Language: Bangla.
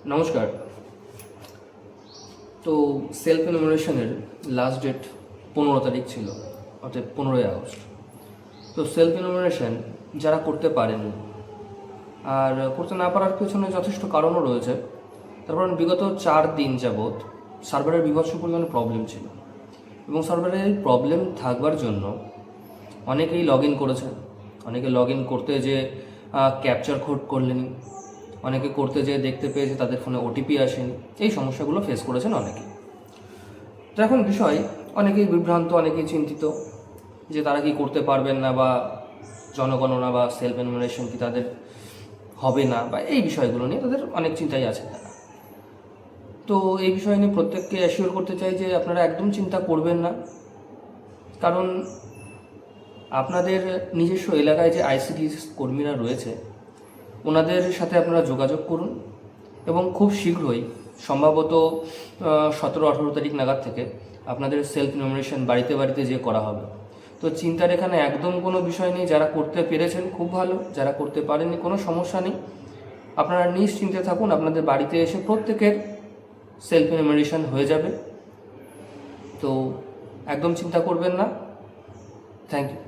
নমস্কার। তো সেলফ এনুমারেশনের লাস্ট ডেট 15 তারিখ ছিল, অর্থাৎ 15ই আগস্ট। তো সেলফ এনুমারেশন যারা করতে পারেন, আর করতে না পারার পেছনে যথেষ্ট কারণও রয়েছে। তারপর বিগত 4 দিন যাবৎ সার্ভারের বিভৎস পরিমাণে প্রবলেম ছিল, এবং সার্ভারের এই প্রবলেম থাকবার জন্য অনেকেই লগ ইন করেছেন। অনেকে লগ ইন করতে যে ক্যাপচার কোড করলেনি, অনেকে করতে যেয়ে দেখতে পেয়েছে তাদের ফোনে ওটিপি আসেনি। এই সমস্যাগুলো ফেস করেছেন অনেকে। তো এখন বিষয়, অনেকেই বিভ্রান্ত, অনেকেই চিন্তিত যে তারা কি করতে পারবেন না, বা জনগণনা বা সেলফ এনুমারেশন কি তাদের হবে না, বা এই বিষয়গুলো নিয়ে তাদের অনেক চিন্তাই আছে তারা। তো এই বিষয় নিয়ে প্রত্যেককে অ্যাসিওর করতে চাই যে আপনারা একদম চিন্তা করবেন না। কারণ আপনাদের নিজস্ব এলাকায় যে আইসিডি কর্মীরা রয়েছে, ওনাদের সাথে আপনারা যোগাযোগ করুন, এবং খুব শীঘ্রই, সম্ভবত 17-18 তারিখ নাগাদ থেকে আপনাদের সেলফ এনুমারেশন বাড়িতে বাড়িতে যে করা হবে। তো চিন্তার এখানে একদম কোনো বিষয় নেই। যারা করতে পেরেছেন খুব ভালো, যারা করতে পারেননি কোনো সমস্যা নেই। আপনারা নিশ্চিন্তে থাকুন, আপনাদের বাড়িতে এসে প্রত্যেকের সেলফ এনুমারেশন হয়ে যাবে। তো একদম চিন্তা করবেন না। Thank you.